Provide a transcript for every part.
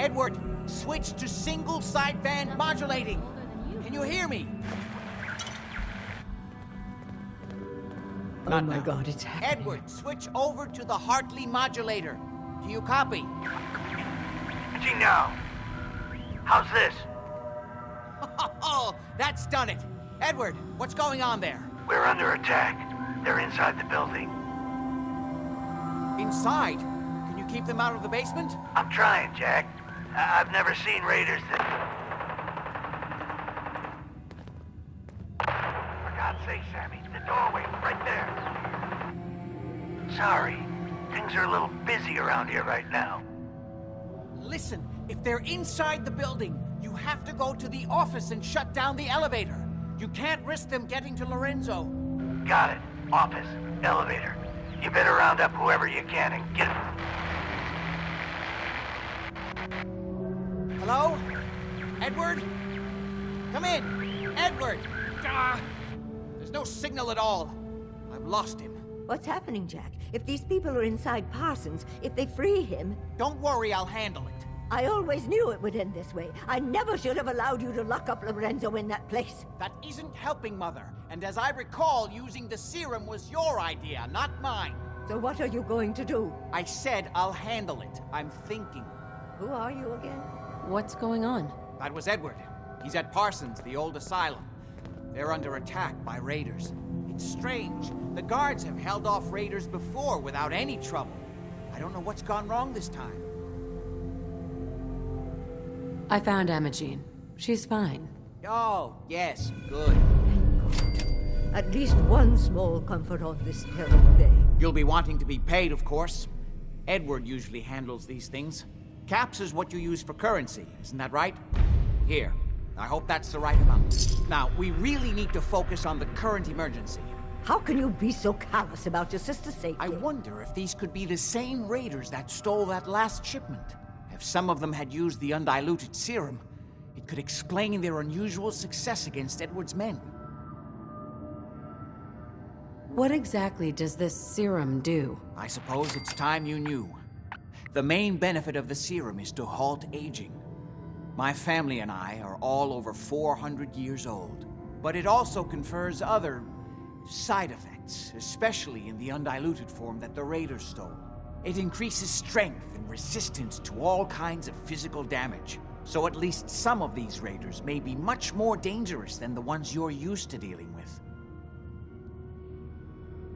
Edward, switch to single sideband modulating. Can you hear me? Oh my God, it's happening. Edward, switch over to the Hartley modulator. Do you copy? Gee, now. How's this? Oh, that's done it. Edward, what's going on there? We're under attack. They're inside the building. Inside? Can you keep them out of the basement? I'm trying, Jack. I've never seen raiders that... For God's sake, Sammy, the doorway, right there. Sorry. Things are a little busy around here right now. Listen, if they're inside the building, you have to go to the office and shut down the elevator. You can't risk them getting to Lorenzo. Got it. Office. Elevator. You better round up whoever you can and get... Hello? Edward? Come in. Edward! Ah, there's no signal at all. I've lost him. What's happening, Jack? If these people are inside Parsons, if they free him... Don't worry, I'll handle it. I always knew it would end this way. I never should have allowed you to lock up Lorenzo in that place. That isn't helping, Mother. And as I recall, using the serum was your idea, not mine. So what are you going to do? I said I'll handle it. I'm thinking. Who are you again? What's going on? That was Edward. He's at Parsons, the old asylum. They're under attack by raiders. It's strange. The guards have held off raiders before without any trouble. I don't know what's gone wrong this time. I found Imogene. She's fine. Oh, yes, good. At least one small comfort on this terrible day. You'll be wanting to be paid, of course. Edward usually handles these things. Caps is what you use for currency, isn't that right? Here. I hope that's the right amount. Now, we really need to focus on the current emergency. How can you be so callous about your sister's safety? I wonder if these could be the same raiders that stole that last shipment. If some of them had used the undiluted serum, it could explain their unusual success against Edward's men. What exactly does this serum do? I suppose it's time you knew. The main benefit of the serum is to halt aging. My family and I are all over 400 years old. But it also confers other side effects, especially in the undiluted form that the raiders stole. It increases strength and resistance to all kinds of physical damage. So at least some of these raiders may be much more dangerous than the ones you're used to dealing with.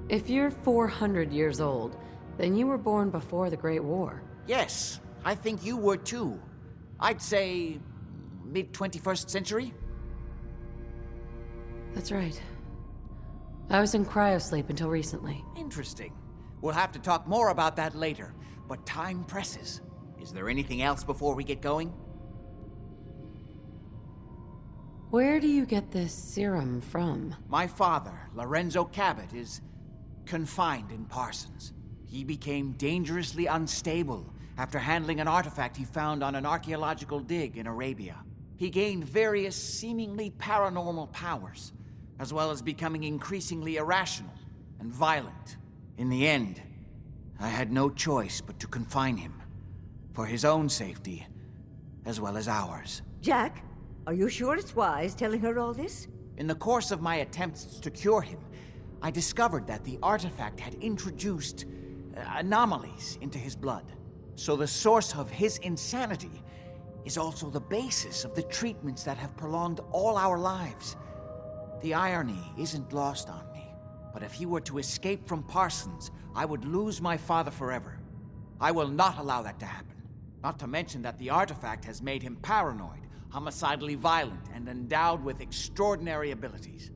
If you're 400 years old, then you were born before the Great War. Yes, I think you were too. I'd say mid-21st century? That's right. I was in cryosleep until recently. Interesting. We'll have to talk more about that later, but time presses. Is there anything else before we get going? Where do you get this serum from? My father, Lorenzo Cabot, is confined in Parsons. He became dangerously unstable after handling an artifact he found on an archaeological dig in Arabia. He gained various seemingly paranormal powers, as well as becoming increasingly irrational and violent. In the end, I had no choice but to confine him, for his own safety, as well as ours. Jack, are you sure it's wise telling her all this? In the course of my attempts to cure him, I discovered that the artifact had introduced anomalies into his blood. So the source of his insanity is also the basis of the treatments that have prolonged all our lives. The irony isn't lost on me, but if he were to escape from Parsons, I would lose my father forever. I will not allow that to happen. Not to mention that the artifact has made him paranoid, homicidally violent, and endowed with extraordinary abilities.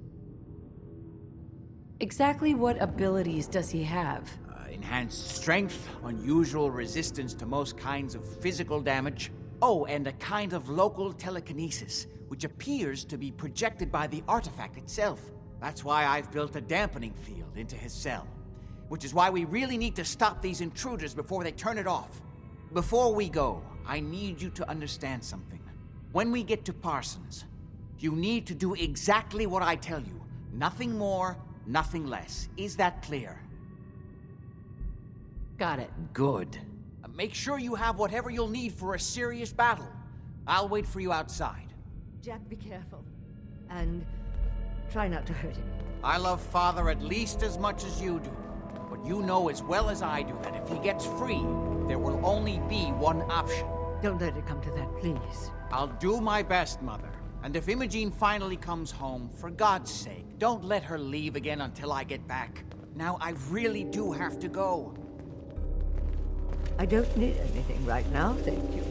Exactly what abilities does he have? Enhanced strength, unusual resistance to most kinds of physical damage. Oh, and a kind of local telekinesis, which appears to be projected by the artifact itself. That's why I've built a dampening field into his cell. Which is why we really need to stop these intruders before they turn it off. Before we go, I need you to understand something. When we get to Parsons, you need to do exactly what I tell you. Nothing more, nothing less. Is that clear? Got it. Good. Make sure you have whatever you'll need for a serious battle. I'll wait for you outside. Jack, be careful. And try not to hurt him. I love Father at least as much as you do. But you know as well as I do that if he gets free, there will only be one option. Don't let it come to that, please. I'll do my best, Mother. And if Imogene finally comes home, for God's sake, don't let her leave again until I get back. Now, I really do have to go. I don't need anything right now, thank you.